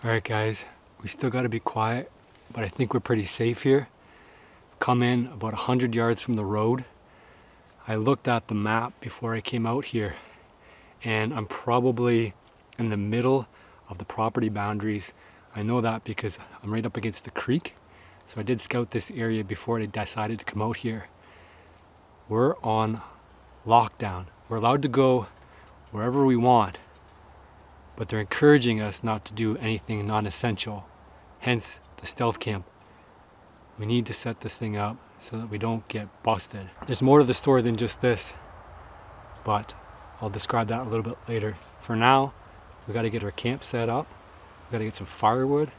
Alright guys, we still gotta be quiet, but I think we're pretty safe here. Come in about 100 yards from the road. I looked at the map before I came out here, and I'm probably in the middle of the property boundaries. I know that because I'm right up against the creek, so I did scout this area before I decided to come out here. We're on lockdown. We're allowed to go wherever we want, but they're encouraging us not to do anything non-essential, hence the stealth camp. We need to set this thing up so that we don't get busted. There's more to the story than just this, but I'll describe that a little bit later. For now, we got to get our camp set up, we got to get some firewood,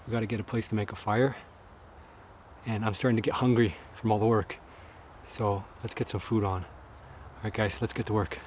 we got to get a place to make a fire, and I'm starting to get hungry from all the work, so let's get some food on. Alright guys, let's get to work.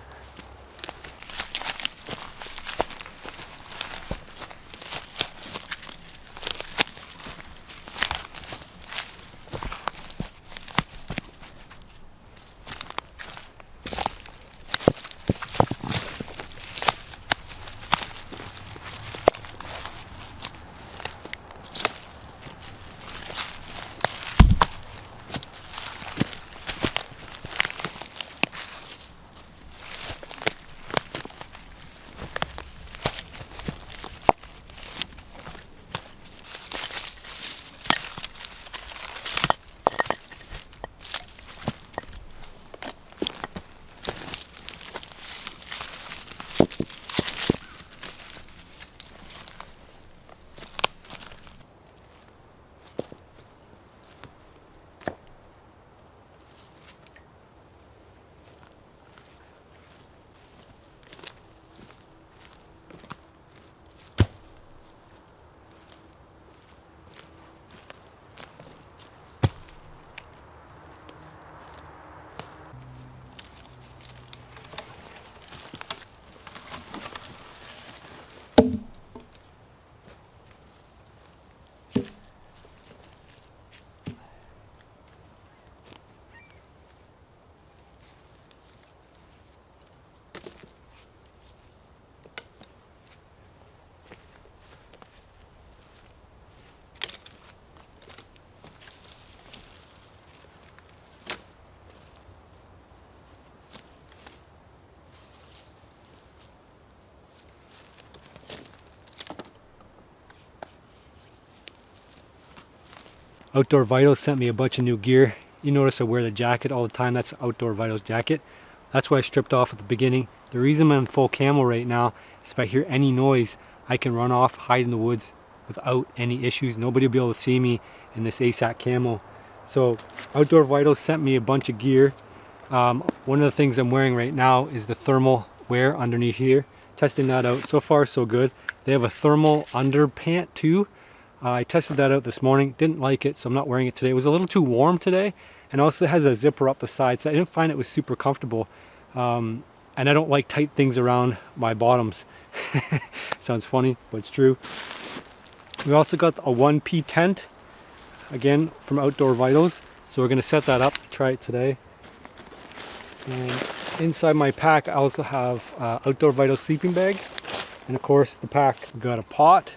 Outdoor Vitals sent me a bunch of new gear. You notice I wear the jacket all the time. That's Outdoor Vitals jacket. That's what I stripped off at the beginning. The reason I'm full camo right now is if I hear any noise, I can run off, hide in the woods without any issues. Nobody will be able to see me in this ASAC camo. So Outdoor Vitals sent me a bunch of gear. One of the things I'm wearing right now is the thermal wear underneath here. Testing that out. So far so good. They have a thermal underpant too. I tested that out this morning, didn't like it, so I'm not wearing it today. It was a little too warm today, and also it has a zipper up the side, so I didn't find it was super comfortable. And I don't like tight things around my bottoms. Sounds funny, but it's true. We also got a 1P tent, again from Outdoor Vitals, so we're going to set that up, try it today. And inside my pack I also have Outdoor Vitals sleeping bag, and of course the pack. We got a pot,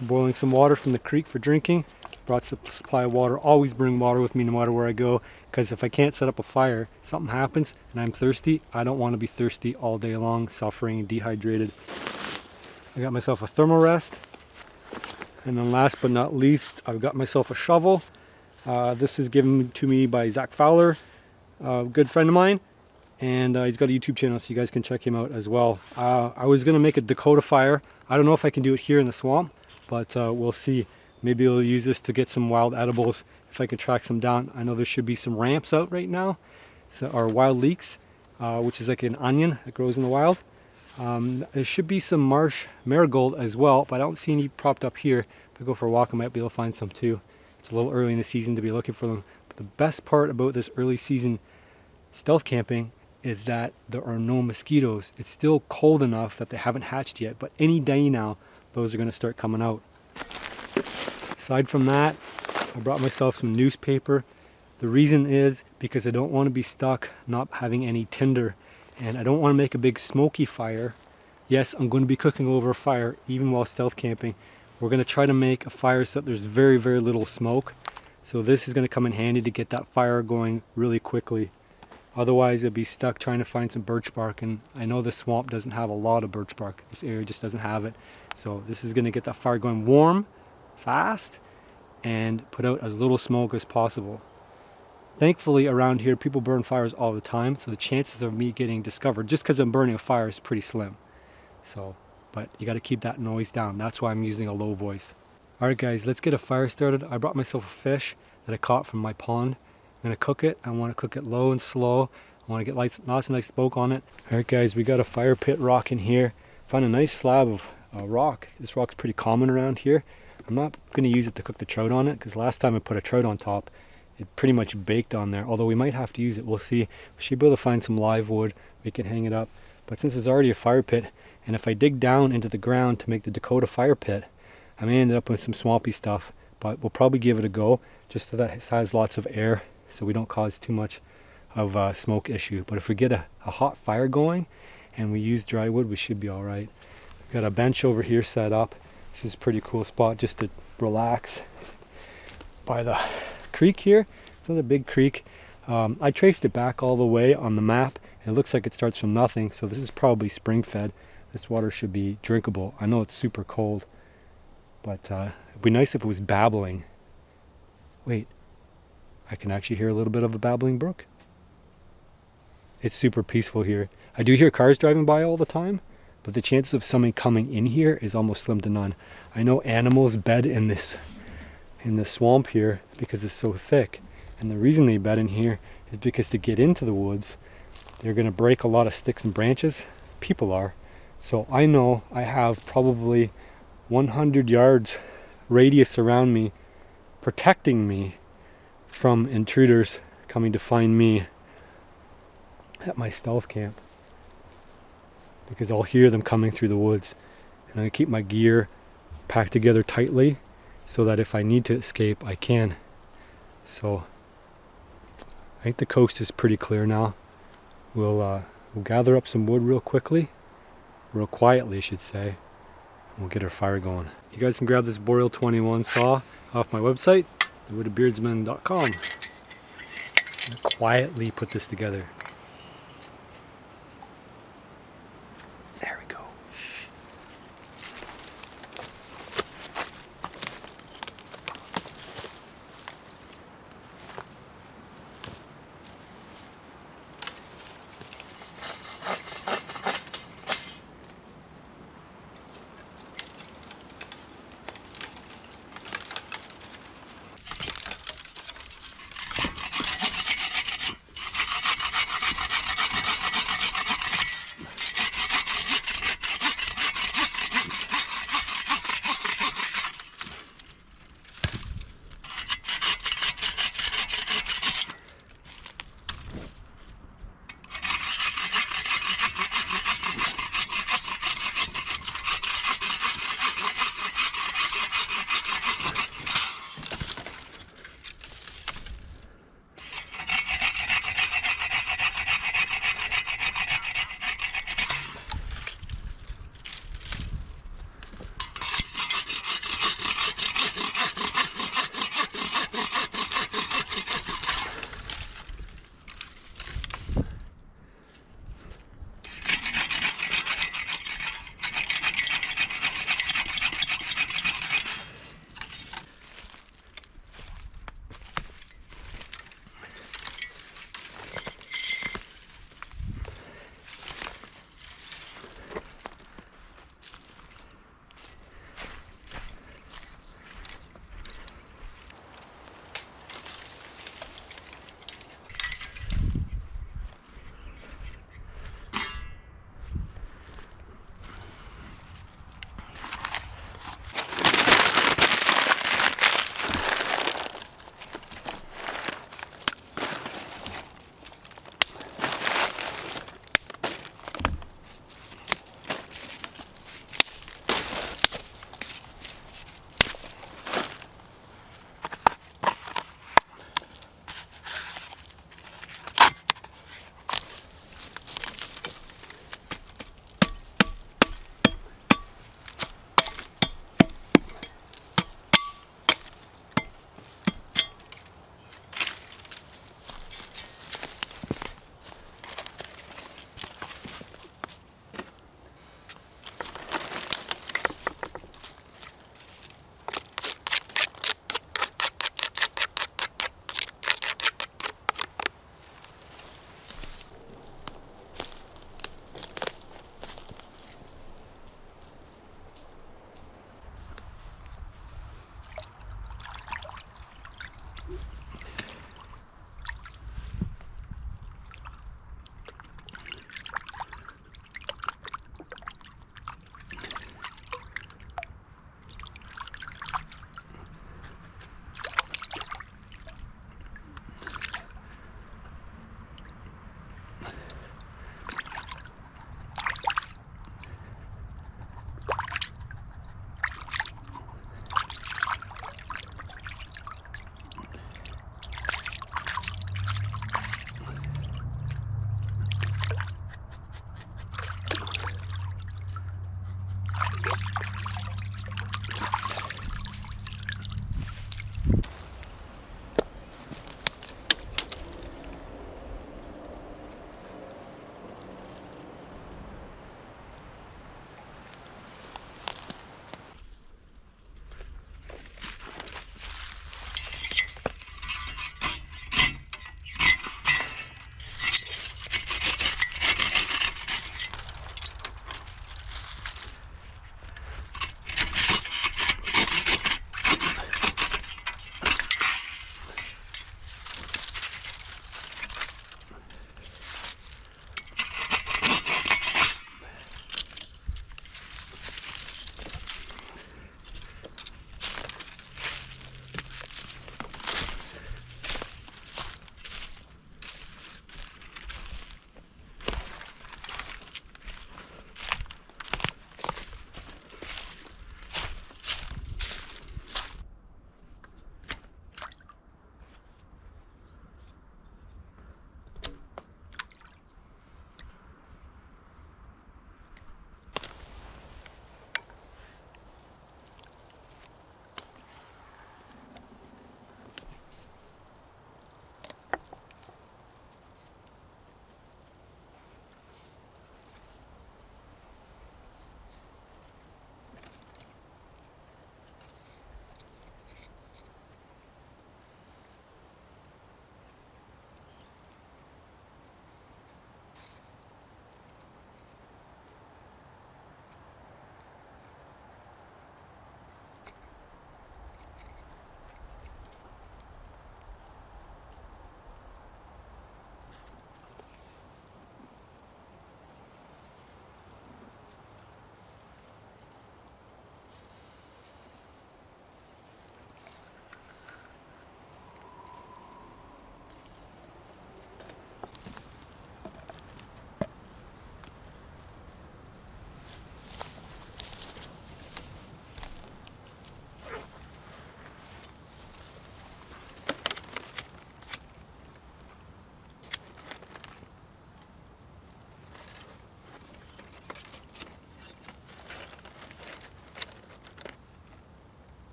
boiling some water from the creek for drinking. Brought some supply of water. Always bring water with me no matter where I go, because if I can't set up a fire, something happens and I'm thirsty, I don't want to be thirsty all day long, suffering and dehydrated. I got myself a thermal rest, and then last but not least, I've got myself a shovel. This is given to me by Zach Fowler, a good friend of mine, and he's got a YouTube channel, so you guys can check him out as well. I was going to make a Dakota fire. I don't know if I can do it here in the swamp, but we'll see. Maybe I'll use this to get some wild edibles if I can track some down. I know there should be some ramps out right now, so, or wild leeks, which is like an onion that grows in the wild. There should be some marsh marigold as well, but I don't see any propped up here. If I go for a walk, I might be able to find some too. It's a little early in the season to be looking for them. But the best part about this early season stealth camping is that there are no mosquitoes. It's still cold enough that they haven't hatched yet, but any day now those are going to start coming out. Aside from that, I brought myself some newspaper. The reason is because I don't want to be stuck not having any tinder, and I don't want to make a big smoky fire. Yes, I'm going to be cooking over a fire even while stealth camping, We're going to try to make a fire so that there's very, very little smoke. So this is going to come in handy to get that fire going really quickly. Otherwise it'll be stuck trying to find some birch bark, and I know the swamp doesn't have a lot of birch bark. This area just doesn't have it. So this is going to get that fire going warm, fast, and put out as little smoke as possible. Thankfully around here people burn fires all the time, so the chances of me getting discovered just because I'm burning a fire is pretty slim. So, but you got to keep that noise down. That's why I'm using a low voice. Alright guys, let's get a fire started. I brought myself a fish that I caught from my pond. I'm going to cook it. I want to cook it low and slow. I want to get lots and nice smoke on it. Alright guys, we got a fire pit rock in here. Found a nice slab of rock. This rock's pretty common around here. I'm not going to use it to cook the trout on it, because last time I put a trout on top, it pretty much baked on there. Although we might have to use it. We'll see. We should be able to find some live wood. We can hang it up. But since it's already a fire pit, and if I dig down into the ground to make the Dakota fire pit, I may end up with some swampy stuff. But we'll probably give it a go, just so that it has lots of air, so we don't cause too much of a smoke issue. But if we get a hot fire going and we use dry wood, we should be all right. We've got a bench over here set up. This is a pretty cool spot just to relax by the creek here. It's not a big creek. I traced it back all the way on the map, and it looks like it starts from nothing, so this is probably spring fed. This water should be drinkable. I know it's super cold, but it'd be nice if it was babbling. Wait, I can actually hear a little bit of a babbling brook. It's super peaceful here. I do hear cars driving by all the time, but the chances of somebody coming in here is almost slim to none. I know animals bed in the swamp here because it's so thick, and the reason they bed in here is because to get into the woods, they're going to break a lot of sticks and branches. People are. So I know I have probably 100 yards radius around me protecting me from intruders coming to find me at my stealth camp, because I'll hear them coming through the woods, and I keep my gear packed together tightly so that if I need to escape, I can. So I think the coast is pretty clear now. We'll gather up some wood real quickly, real quietly I should say, and we'll get our fire going. You guys can grab this Boreal 21 saw off my website, thewoodedbeardsman.com. Quietly put this together. There we go. Shh.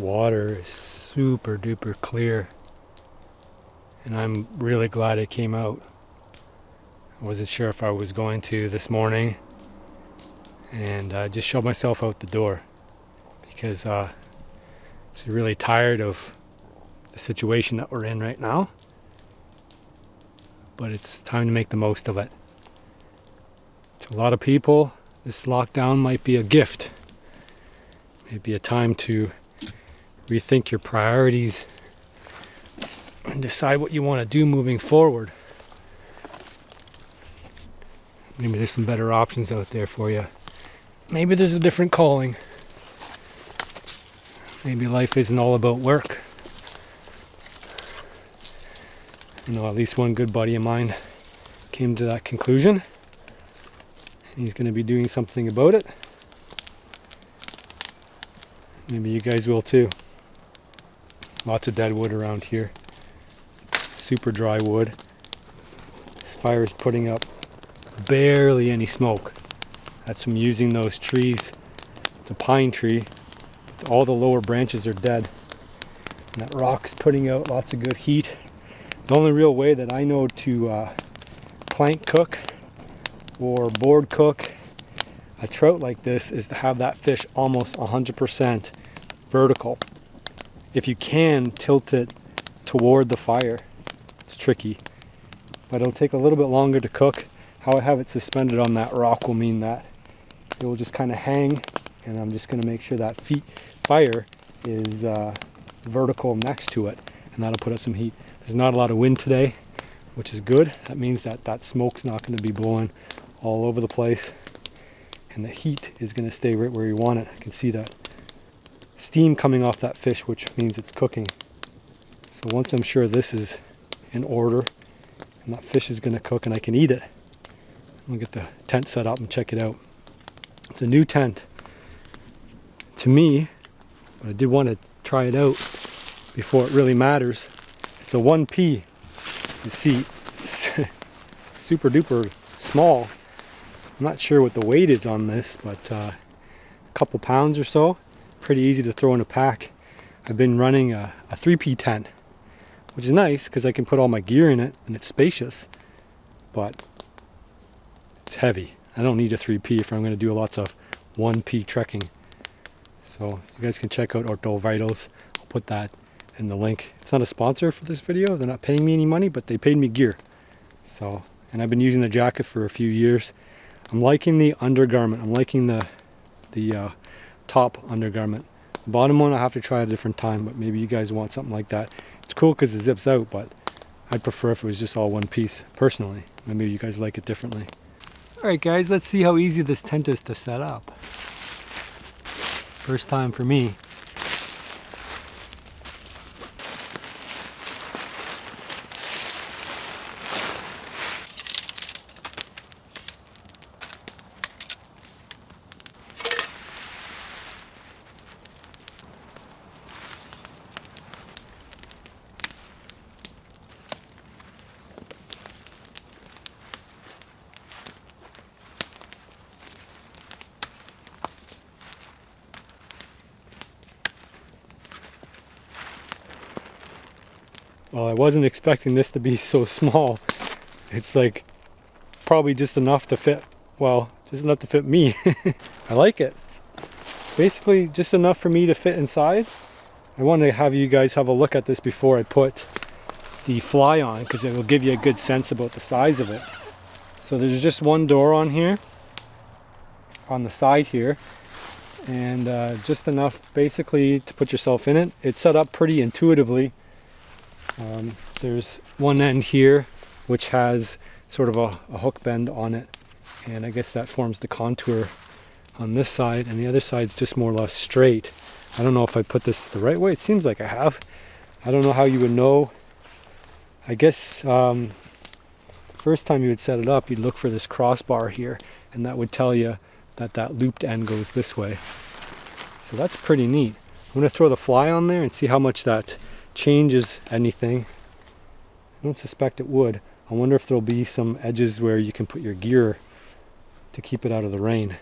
water is super duper clear, and I'm really glad it came out. I wasn't sure if I was going to this morning, and I just shoved myself out the door because I'm really tired of the situation that we're in right now, but it's time to make the most of it. To a lot of people, this lockdown might be a gift, maybe a time to rethink your priorities and decide what you want to do moving forward. Maybe there's some better options out there for you. Maybe there's a different calling. Maybe life isn't all about work. You know, at least one good buddy of mine came to that conclusion. He's going to be doing something about it. Maybe you guys will too. Lots of dead wood around here. Super dry wood. This fire is putting up barely any smoke. That's from using those trees. It's a pine tree. All the lower branches are dead. And that rock's putting out lots of good heat. The only real way that I know to plank cook or board cook a trout like this is to have that fish almost 100% vertical. If you can, tilt it toward the fire. It's tricky, but it'll take a little bit longer to cook. How I have it suspended on that rock will mean that it will just kind of hang, and I'm just going to make sure that fire is vertical next to it, and that'll put out some heat. There's not a lot of wind today, which is good. That means that that smoke's not going to be blowing all over the place, and the heat is going to stay right where you want it. I can see that steam coming off that fish, which means it's cooking. So once I'm sure this is in order and that fish is going to cook and I can eat it, I'll get the tent set up and check it out. It's a new tent to me, but I did want to try it out before it really matters. It's a 1P. You see, it's super duper small. I'm not sure what the weight is on this, but a couple pounds or so. Pretty easy to throw in a pack. I've been running a 3P tent, which is nice because I can put all my gear in it and it's spacious, but it's heavy. I don't need a 3P if I'm going to do lots of 1P trekking. So you guys can check out Outdoor Vitals. I'll put that in the link. It's not a sponsor for this video. They're not paying me any money, but they paid me gear. So, and I've been using the jacket for a few years. I'm liking the undergarment. I'm liking the top undergarment. The bottom one I'll have to try at a different time, but maybe you guys want something like that. It's cool because it zips out, but I'd prefer if it was just all one piece, personally. Maybe you guys like it differently. Alright guys, let's see how easy this tent is to set up. First time for me. Well, I wasn't expecting this to be so small. It's like probably just enough to fit, well, just enough to fit me. I like it. Basically just enough for me to fit inside. I want to have you guys have a look at this before I put the fly on, because it will give you a good sense about the size of it. So there's just one door on here, on the side here, and just enough basically to put yourself in it. It's set up pretty intuitively. There's one end here which has sort of a hook bend on it, and I guess that forms the contour on this side, and the other side's just more or less straight. I don't know if I put this the right way. It seems like I have. I don't know how you would know. I guess first time you would set it up, you'd look for this crossbar here, and that would tell you that that looped end goes this way. So that's pretty neat. I'm going to throw the fly on there and see how much that changes anything. I don't suspect it would. I wonder if there'll be some edges where you can put your gear to keep it out of the rain.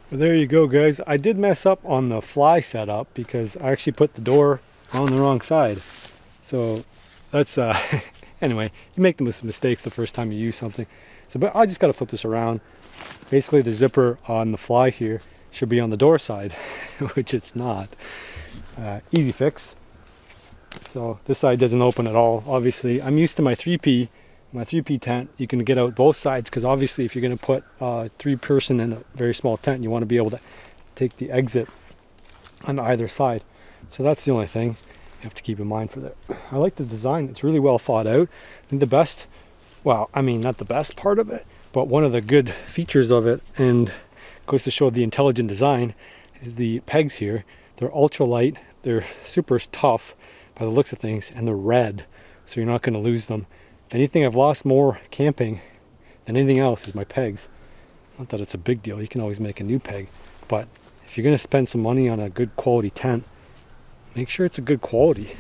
But there you go, guys. I did mess up on the fly setup because I actually put the door on the wrong side. So that's anyway, you make some mistakes the first time you use something. So but I just got to flip this around. Basically the zipper on the fly here should be on the door side, which it's not. Easy fix. So this side doesn't open at all. Obviously I'm used to my 3P tent. You can get out both sides, because obviously if you're going to put 3-person in a very small tent, you want to be able to take the exit on either side. So that's the only thing you have to keep in mind for that. I like the design. It's really well thought out. I think the best, well, I mean, not the best part of it, but one of the good features of it, and goes to show the intelligent design, is the pegs here. They're ultra light. They're super tough by the looks of things, and they're red, so you're not going to lose them. If anything I've lost more camping than anything else is my pegs. Not that it's a big deal. You can always make a new peg, but if you're going to spend some money on a good quality tent, make sure it's a good quality.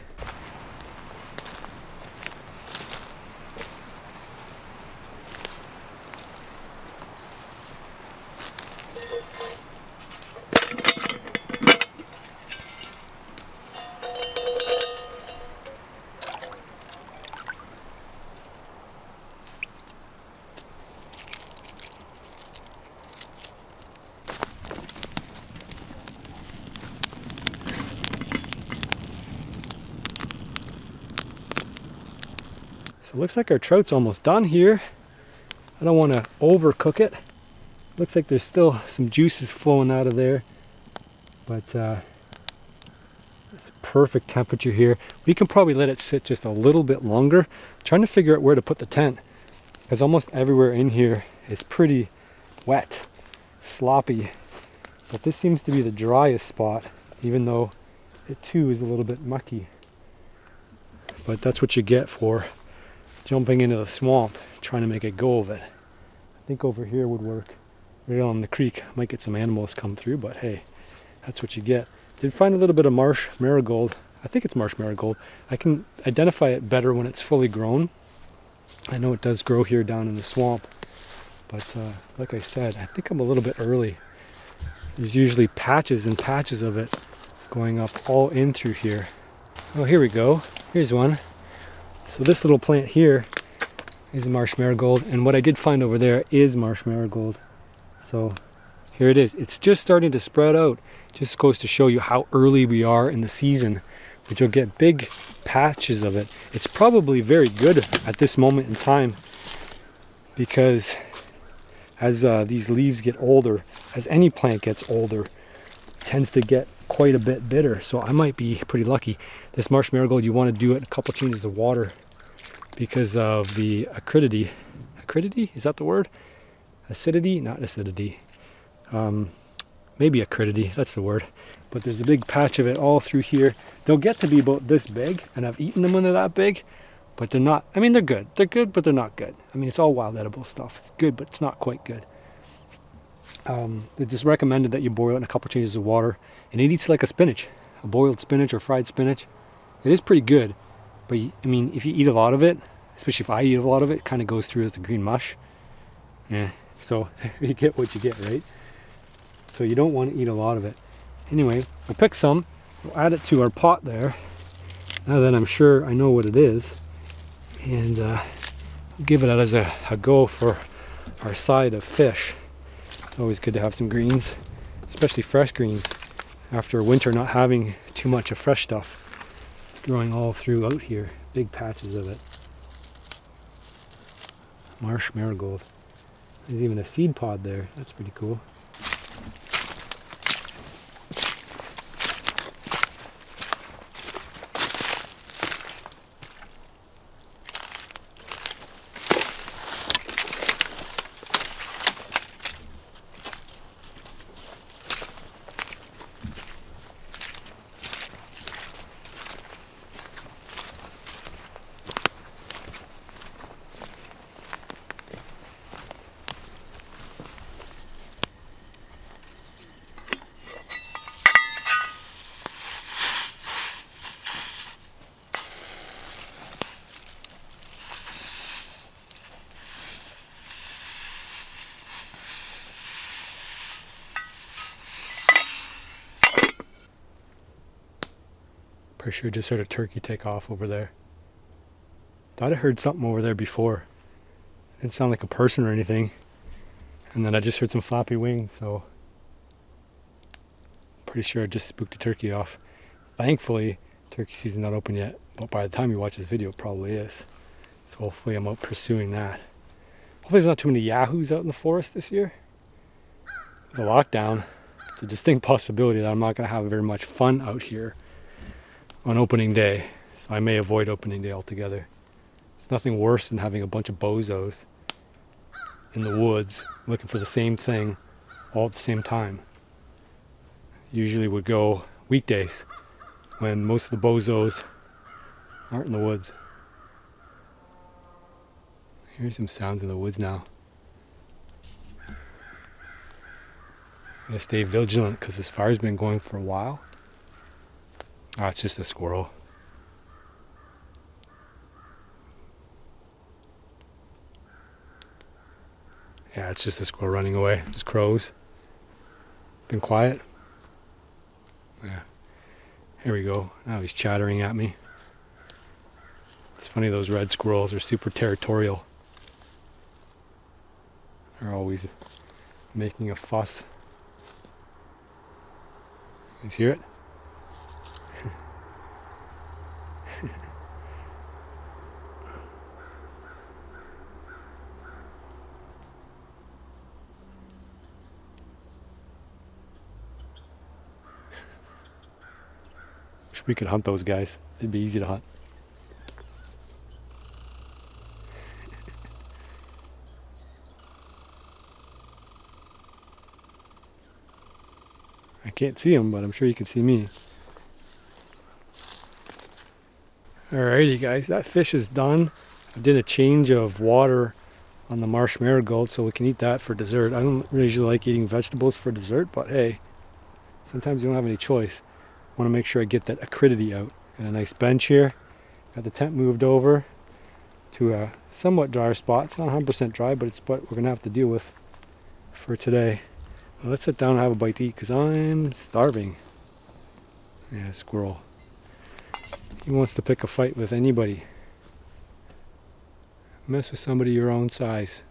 So it looks like our trout's almost done here. I don't want to overcook it. Looks like there's still some juices flowing out of there, but it's a perfect temperature here. We can probably let it sit just a little bit longer. I'm trying to figure out where to put the tent, because almost everywhere in here is pretty wet, sloppy, but this seems to be the driest spot, even though it too is a little bit mucky. But that's what you get for jumping into the swamp, trying to make a go of it. I think over here would work. Right on the creek, might get some animals come through, but hey, that's what you get. Did find a little bit of marsh marigold. I think it's marsh marigold. I can identify it better when it's fully grown. I know it does grow here down in the swamp, but like I said, I think I'm a little bit early. There's usually patches and patches of it going up all in through here. Oh, here we go. Here's one. So this little plant here is a marsh marigold, and what I did find over there is marsh marigold. So here it is. It's just starting to spread out. Just goes to show you how early we are in the season, but you'll get big patches of it. It's probably very good at this moment in time, because as these leaves get older, as any plant gets older, it tends to get quite a bit bitter. So I might be pretty lucky. This marsh marigold, you want to do it in a couple changes of water because of the acridity. Acridity, is that the word? Acidity, not acidity. Maybe acridity, that's the word. But there's a big patch of it all through here. They'll get to be about this big, and I've eaten them when they're that big, but they're not, I mean, they're good. They're good, but they're not good. I mean, it's all wild edible stuff. It's good, but it's not quite good. They just recommended that you boil it in a couple changes of water, and it eats like a spinach, a boiled spinach or fried spinach. It is pretty good, but I mean, if you eat a lot of it, especially if I eat a lot of it, it kind of goes through as the green mush. Yeah, so you get what you get, right? So you don't want to eat a lot of it. Anyway, we'll pick some, we'll add it to our pot there, now that I'm sure I know what it is, and give it as a go for our side of fish. It's always good to have some greens, especially fresh greens, after winter not having too much of fresh stuff. It's growing all throughout here, big patches of it. Marsh marigold. There's even a seed pod there, that's pretty cool. Pretty sure I just heard a turkey take off over there. Thought I heard something over there before. Didn't sound like a person or anything. And then I just heard some floppy wings, so pretty sure I just spooked a turkey off. Thankfully, turkey season's not open yet, but by the time you watch this video, it probably is. So hopefully I'm out pursuing that. Hopefully there's not too many yahoos out in the forest this year. The lockdown, it's a distinct possibility that I'm not going to have very much fun out here on opening day. So I may avoid opening day altogether. It's nothing worse than having a bunch of bozos in the woods looking for the same thing all at the same time. Usually would go weekdays when most of the bozos aren't in the woods. Here's some sounds in the woods now. I'm gonna stay vigilant because this fire's been going for a while. Oh, it's just a squirrel. Yeah, it's just a squirrel running away. Just crows. Been quiet. Yeah. Here we go. Now he's chattering at me. It's funny, those red squirrels are super territorial. They're always making a fuss. You hear it? Wish we could hunt those guys. It'd be easy to hunt. I can't see him, but I'm sure you can see me. Alrighty guys, that fish is done. I did a change of water on the marsh marigold so we can eat that for dessert. I don't really usually like eating vegetables for dessert, but hey, sometimes you don't have any choice. I want to make sure I get that acridity out. Got a nice bench here. Got the tent moved over to a somewhat drier spot. It's not 100% dry, but it's what we're going to have to deal with for today. Well, let's sit down and have a bite to eat because I'm starving. Yeah, squirrel. He wants to pick a fight with anybody. Mess with somebody your own size.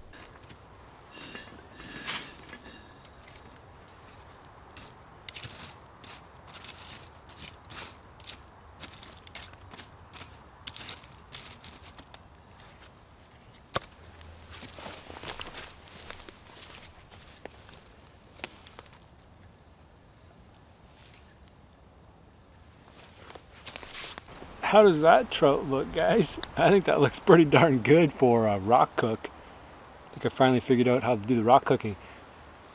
How does that trout look, guys? I think that looks pretty darn good for a rock cook. I think I finally figured out how to do the rock cooking.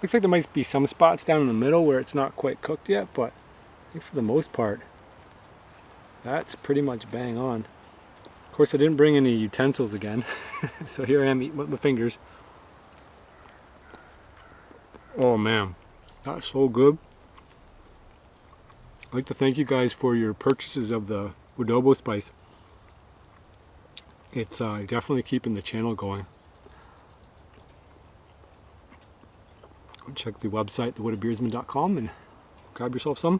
Looks like there might be some spots down in the middle where it's not quite cooked yet, but I think for the most part, that's pretty much bang on. Of course, I didn't bring any utensils again, so here I am eating with my fingers. Oh man, that's so good. I'd like to thank you guys for your purchases of the adobo spice. It's definitely keeping the channel going. Check the website, thewoodedbeersman.com, and grab yourself some.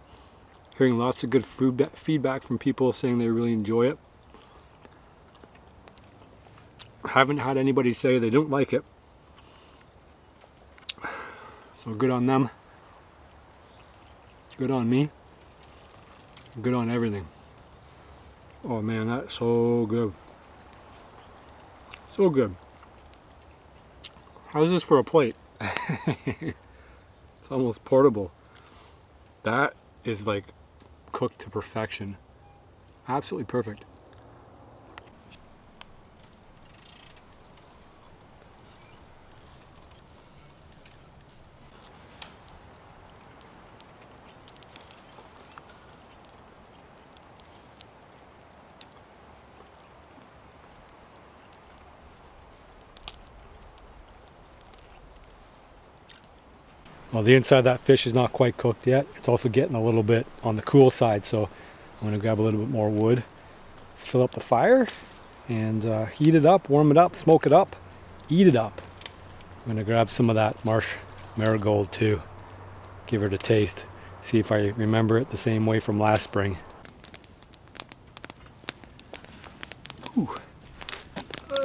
Hearing lots of good feedback from people saying they really enjoy it. Haven't had anybody say they don't like it. So good on them. Good on me. Good on everything. Oh man, that's so good. So good. How's this for a plate? It's almost portable. That is like cooked to perfection. Absolutely perfect. Well, the inside of that fish is not quite cooked yet. It's also getting a little bit on the cool side, so I'm going to grab a little bit more wood, fill up the fire, and heat it up, warm it up, smoke it up, eat it up. I'm going to grab some of that marsh marigold too, give it a taste, see if I remember it the same way from last spring.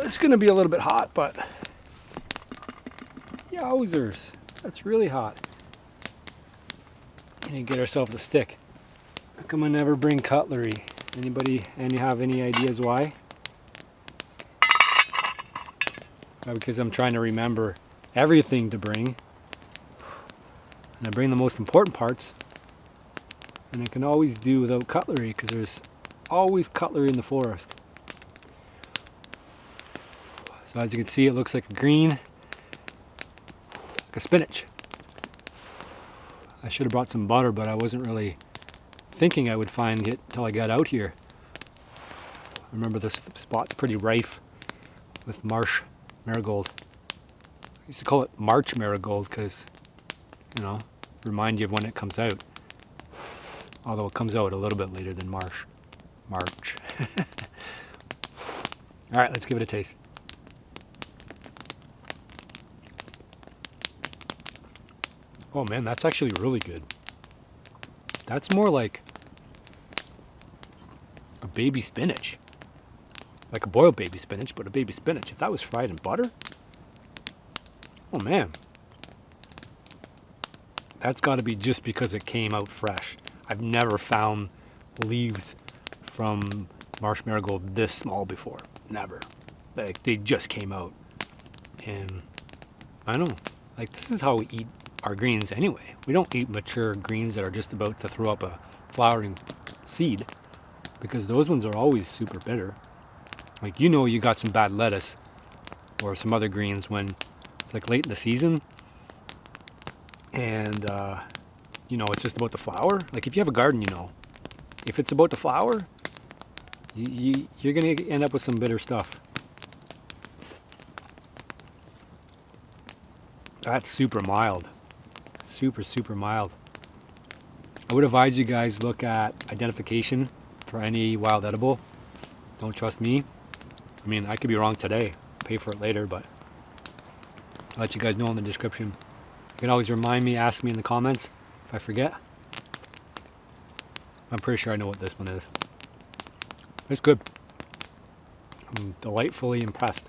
It's gonna be a little bit hot, but yowzers, that's really hot. And get ourselves a stick. How come I never bring cutlery? Anybody, and you have any ideas why? Because I'm trying to remember everything to bring. And I bring the most important parts. And I can always do without cutlery because there's always cutlery in the forest. So as you can see, it looks like a green, like a spinach. I should have brought some butter, but I wasn't really thinking I would find it till I got out here. I remember this spot's pretty rife with marsh marigold. I used to call it March marigold because, you know, remind you of when it comes out. Although it comes out a little bit later than March. All right, let's give it a taste. Oh man, that's actually really good. That's more like a baby spinach. Like a boiled baby spinach, but a baby spinach. If that was fried in butter, oh man. That's got to be just because it came out fresh. I've never found leaves from marsh marigold this small before. Never. Like, they just came out. And I don't know. Like, this is how we eat our greens anyway. We don't eat mature greens that are just about to throw up a flowering seed, because those ones are always super bitter. Like, you know, you got some bad lettuce or some other greens when it's like late in the season and you know, it's just about to flower. Like if you have a garden, you know, if it's about to flower, you're gonna end up with some bitter stuff. That's super mild. Super mild. I would advise you guys look at identification for any wild edible. Don't trust me. I mean, I could be wrong today. Pay for it later, but I'll let you guys know in the description. You can always remind me, ask me in the comments if I forget. I'm pretty sure I know what this one is. It's good. I'm delightfully impressed.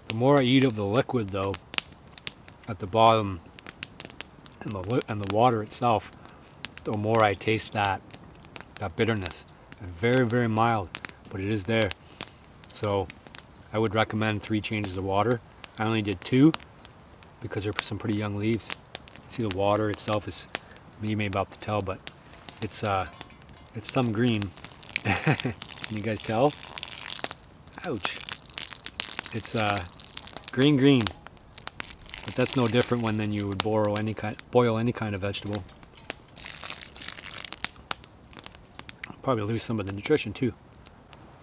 The more I eat of the liquid, though, at the bottom and the water itself, the more I taste that bitterness. It's very mild, but it is there. So I would recommend 3 changes of water. I only did 2 because there are some pretty young leaves. See, the water itself is, you may be able to tell, but it's some green. Can you guys tell? Ouch. It's green, but that's no different than you would boil any kind of vegetable. Probably lose some of the nutrition too.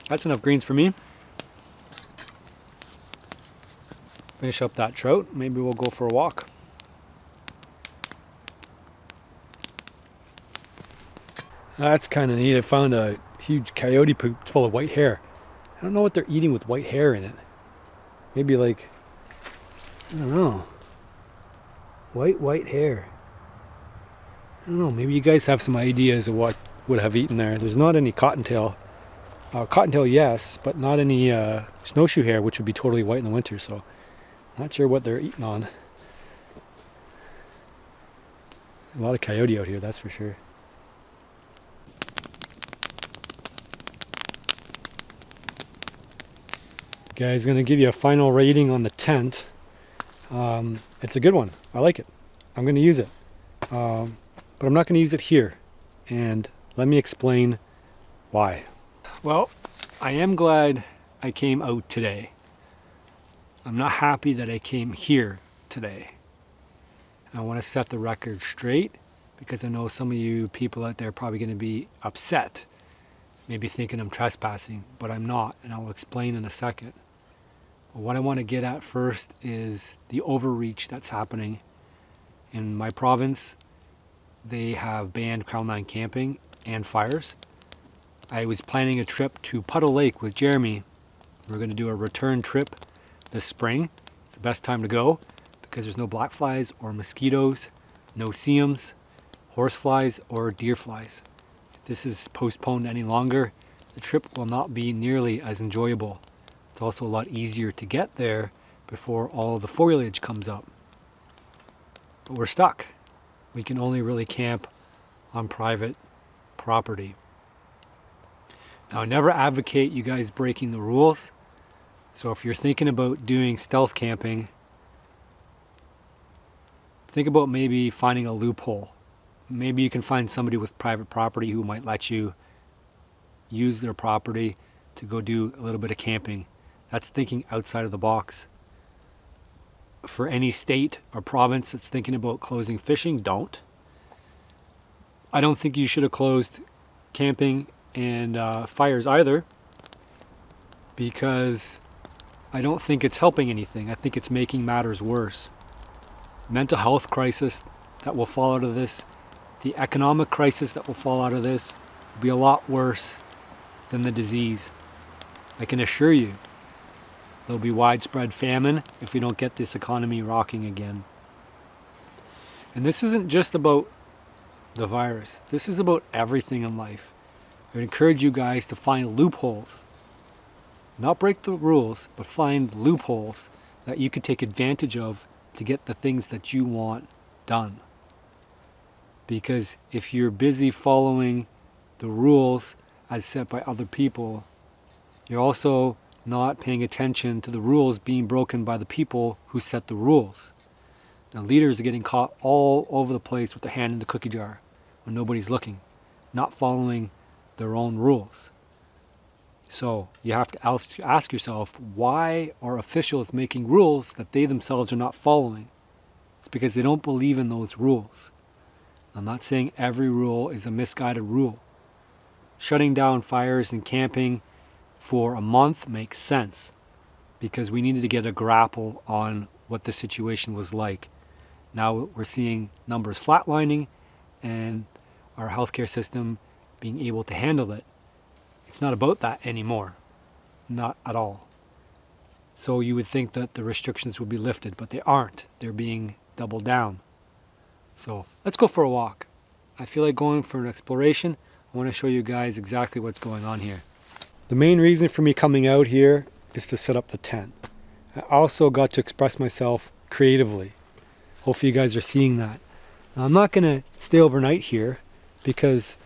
That's enough greens for me. Finish up that trout. Maybe we'll go for a walk. That's kind of neat. I found a huge coyote poop full of white hair. I don't know what they're eating with white hair in it. Maybe like, I don't know. White hair. I don't know. Maybe you guys have some ideas of what would have eaten there. There's not any cottontail. Cottontail, yes, but not any snowshoe hair, which would be totally white in the winter. So, not sure what they're eating on. A lot of coyote out here, that's for sure. Guys, gonna give you a final rating on the tent. It's a good one. I like it. I'm gonna use it, but I'm not gonna use it here. And let me explain why. Well, I am glad I came out today. I'm not happy that I came here today. I want to set the record straight because I know some of you people out there are probably going to be upset, maybe thinking I'm trespassing, but I'm not, and I'll explain in a second. But what I want to get at first is the overreach that's happening. In my province, they have banned Crown Line camping and fires. I was planning a trip to Puddle Lake with Jeremy. We're going to do a return trip this spring. It's the best time to go because there's no black flies or mosquitoes, no seums, horse flies or deer flies. If this is postponed any longer, the trip will not be nearly as enjoyable. It's also a lot easier to get there before all the foliage comes up. But we're stuck. We can only really camp on private property. Now, I never advocate you guys breaking the rules. So if you're thinking about doing stealth camping, think about maybe finding a loophole. Maybe you can find somebody with private property who might let you use their property to go do a little bit of camping. That's thinking outside of the box. For any state or province that's thinking about closing fishing, don't. I don't think you should have closed camping and fires either, because I don't think it's helping anything. I think it's making matters worse. Mental health crisis that will fall out of this, the economic crisis that will fall out of this, will be a lot worse than the disease. I can assure you. There'll be widespread famine if we don't get this economy rocking again. And this isn't just about the virus. This is about everything in life. I would encourage you guys to find loopholes. Not break the rules, but find loopholes that you could take advantage of to get the things that you want done. Because if you're busy following the rules as set by other people, you're also not paying attention to the rules being broken by the people who set the rules. Now, leaders are getting caught all over the place with their hand in the cookie jar when nobody's looking, not following their own rules. So you have to ask yourself, why are officials making rules that they themselves are not following? It's because they don't believe in those rules. I'm not saying every rule is a misguided rule. Shutting down fires and camping for a month makes sense because we needed to get a grapple on what the situation was like. Now we're seeing numbers flatlining and our healthcare system being able to handle it. It's not about that anymore. Not at all. So you would think that the restrictions would be lifted, but they aren't. They're being doubled down. So let's go for a walk. I feel like going for an exploration. I want to show you guys exactly what's going on here. The main reason for me coming out here is to set up the tent. I also got to express myself creatively. Hopefully you guys are seeing that. Now, I'm not going to stay overnight here because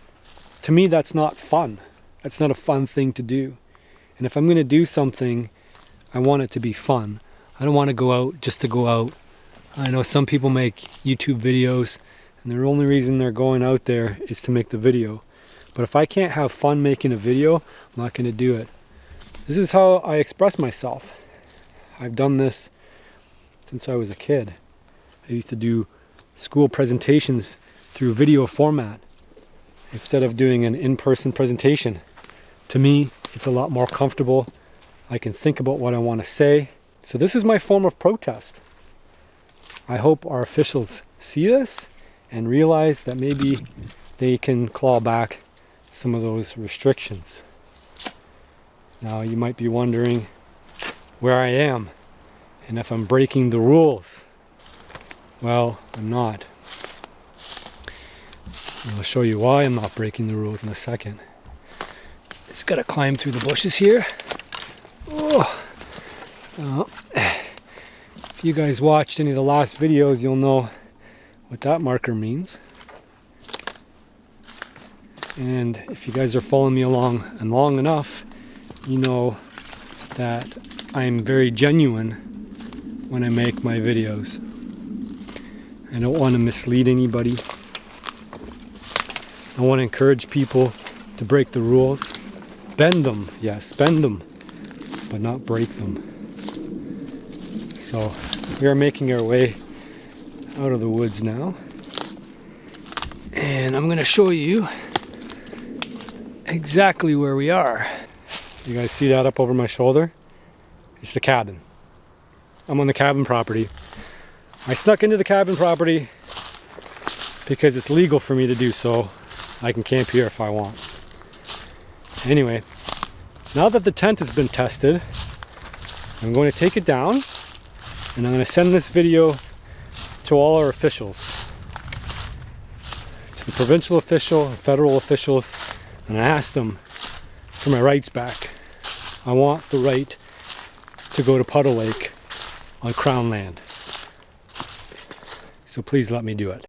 to me that's not fun. That's not a fun thing to do. And if I'm going to do something, I want it to be fun. I don't want to go out just to go out. I know some people make YouTube videos and the only reason they're going out there is to make the video. But if I can't have fun making a video, I'm not going to do it. This is how I express myself. I've done this since I was a kid. I used to do school presentations through video format instead of doing an in-person presentation. To me, it's a lot more comfortable. I can think about what I want to say. So this is my form of protest. I hope our officials see this and realize that maybe they can claw back some of those restrictions. Now you might be wondering where I am and if I'm breaking the rules. Well, I'm not. I'll show you why I'm not breaking the rules in a second. Just gotta climb through the bushes here. Oh. If you guys watched any of the last videos, you'll know what that marker means. And if you guys are following me along and long enough, you know that I'm very genuine when I make my videos. I don't want to mislead anybody. I want to encourage people to break the rules. Bend them, yes, bend them, but not break them. So we are making our way out of the woods now. And I'm going to show you exactly where we are. You guys see that up over my shoulder? It's the cabin. I'm on the cabin property. I snuck into the cabin property because it's legal for me to do so. I can camp here if I want. Anyway, now that the tent has been tested, I'm going to take it down and I'm going to send this video to all our officials, to the provincial official and federal officials, and I asked them for my rights back. I want the right to go to Puddle Lake on Crown land. So please let me do it.